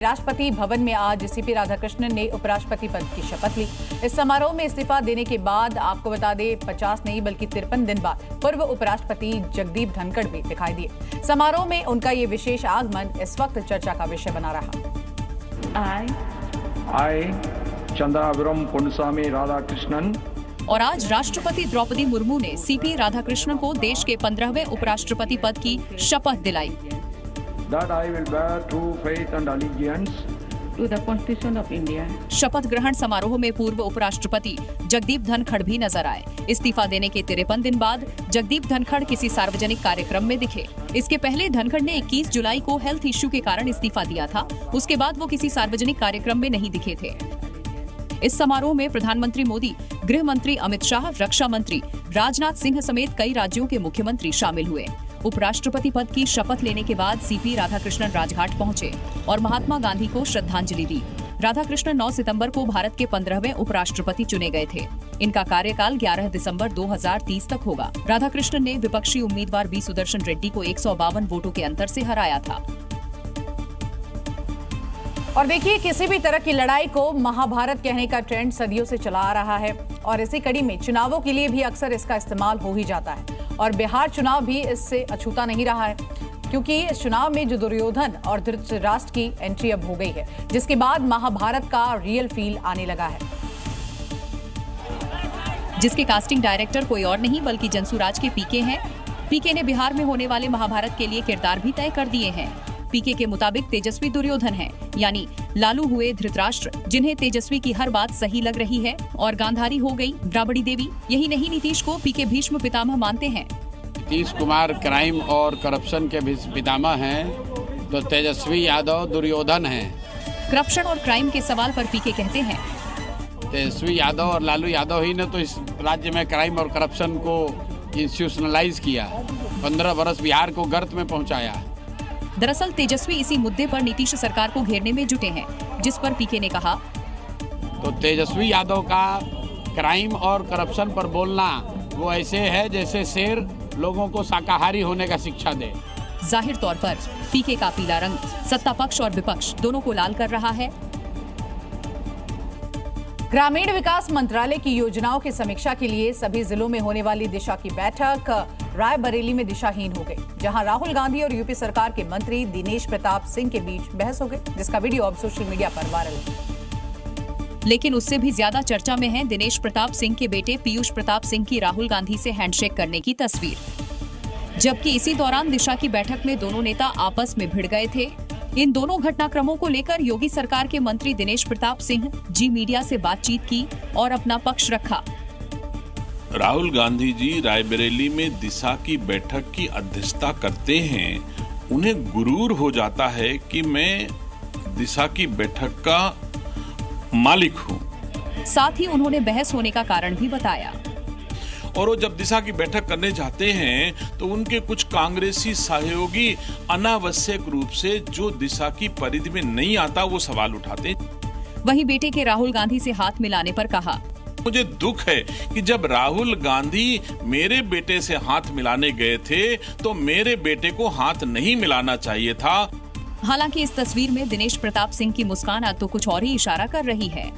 राष्ट्रपति भवन में आज सीपी राधाकृष्णन ने उपराष्ट्रपति पद की शपथ ली। इस समारोह में इस्तीफा देने के बाद आपको बता दें 50 नहीं बल्कि 53 दिन बाद पूर्व उपराष्ट्रपति जगदीप धनखड़ भी दिखाई दिए। समारोह में उनका ये विशेष आगमन इस वक्त चर्चा का विषय बना रहा। I चंद्रावरम पोन्नुसामी राधाकृष्णन। और आज राष्ट्रपति द्रौपदी मुर्मू ने सीपी राधाकृष्णन को देश के 15वें उपराष्ट्रपति पद की शपथ दिलाई। That I will bear true faith and allegiance to the Constitution of India. शपथ ग्रहण समारोह में पूर्व उपराष्ट्रपति जगदीप धनखड़ भी नजर आए। इस्तीफा देने के 53 दिन बाद जगदीप धनखड़ किसी सार्वजनिक कार्यक्रम में दिखे। इसके पहले धनखड़ ने 21 जुलाई को हेल्थ इश्यू के कारण इस्तीफा दिया था। उसके बाद वो किसी सार्वजनिक कार्यक्रम में नहीं दिखे थे। इस समारोह में प्रधानमंत्री मोदी, गृह मंत्री अमित शाह, रक्षा मंत्री राजनाथ सिंह समेत कई राज्यों के मुख्यमंत्री शामिल हुए। उपराष्ट्रपति पद की शपथ लेने के बाद सीपी राधाकृष्णन राजघाट पहुंचे और महात्मा गांधी को श्रद्धांजलि दी। राधाकृष्णन 9 सितंबर को भारत के 15वें उपराष्ट्रपति चुने गए थे। इनका कार्यकाल 11 दिसंबर 2030 तक होगा। राधाकृष्णन ने विपक्षी उम्मीदवार बी सुदर्शन रेड्डी को 152 वोटों के अंतर से हराया था। और देखिए, किसी भी तरह की लड़ाई को महाभारत कहने का ट्रेंड सदियों से चला आ रहा है और इसी कड़ी में चुनावों के लिए भी अक्सर इसका इस्तेमाल हो ही जाता है। और बिहार चुनाव भी इससे अछूता नहीं रहा है, क्योंकि इस चुनाव में जो दुर्योधन और धृतराष्ट्र की एंट्री अब हो गई है, जिसके बाद महाभारत का रियल फील आने लगा है। जिसके कास्टिंग डायरेक्टर कोई और नहीं बल्कि जंसुराज के पीके हैं। पीके ने बिहार में होने वाले महाभारत के लिए किरदार भी तय कर दिए हैं। पीके के मुताबिक तेजस्वी दुर्योधन हैं, यानी लालू हुए धृतराष्ट्र, जिन्हें तेजस्वी की हर बात सही लग रही है, और गांधारी हो गई राबड़ी देवी। यही नहीं, नीतीश को पीके भीष्म पितामह मानते हैं। नीतीश कुमार क्राइम और करप्शन के पितामह हैं, तो तेजस्वी यादव दुर्योधन हैं। करप्शन और क्राइम के सवाल पर पीके कहते हैं, तेजस्वी यादव और लालू यादव ही ने तो इस राज्य में क्राइम और करप्शन को इंस्टीट्यूशनलाइज किया, 15 बरस बिहार को गर्त में पहुँचाया। दरअसल तेजस्वी इसी मुद्दे पर नीतीश सरकार को घेरने में जुटे हैं, जिस पर पीके ने कहा, तो तेजस्वी यादव का क्राइम और करप्शन पर बोलना वो ऐसे है जैसे शेर लोगों को शाकाहारी होने का शिक्षा दे। जाहिर तौर पर पीके का पीला रंग सत्ता पक्ष और विपक्ष दोनों को लाल कर रहा है। ग्रामीण विकास मंत्रालय की योजनाओं की समीक्षा के लिए सभी जिलों में होने वाली दिशा की बैठक रायबरेली में दिशाहीन हो गई, जहां राहुल गांधी और यूपी सरकार के मंत्री दिनेश प्रताप सिंह के बीच बहस हो गई, जिसका वीडियो अब सोशल मीडिया पर वायरल है। लेकिन उससे भी ज्यादा चर्चा में है दिनेश प्रताप सिंह के बेटे पीयूष प्रताप सिंह की राहुल गांधी से हैंडशेक करने की तस्वीर। जबकि इसी दौरान दिशा की बैठक में दोनों नेता आपस में भिड़ गए थे। इन दोनों घटनाक्रमों को लेकर योगी सरकार के मंत्री दिनेश प्रताप सिंह जी मीडिया से बातचीत की और अपना पक्ष रखा। राहुल गांधी जी रायबरेली में दिशा की बैठक की अध्यक्षता करते हैं। उन्हें गुरूर हो जाता है कि मैं दिशा की बैठक का मालिक हूं। साथ ही उन्होंने बहस होने का कारण भी बताया। और वो जब दिशा की बैठक करने जाते हैं तो उनके कुछ कांग्रेसी सहयोगी अनावश्यक रूप से जो दिशा की परिधि में नहीं आता वो सवाल उठाते। वहीं बेटे के राहुल गांधी से हाथ मिलाने पर कहा, मुझे दुख है कि जब राहुल गांधी मेरे बेटे से हाथ मिलाने गए थे तो मेरे बेटे को हाथ नहीं मिलाना चाहिए था। हालांकि इस तस्वीर में दिनेश प्रताप सिंह की मुस्कान तो कुछ और ही इशारा कर रही है।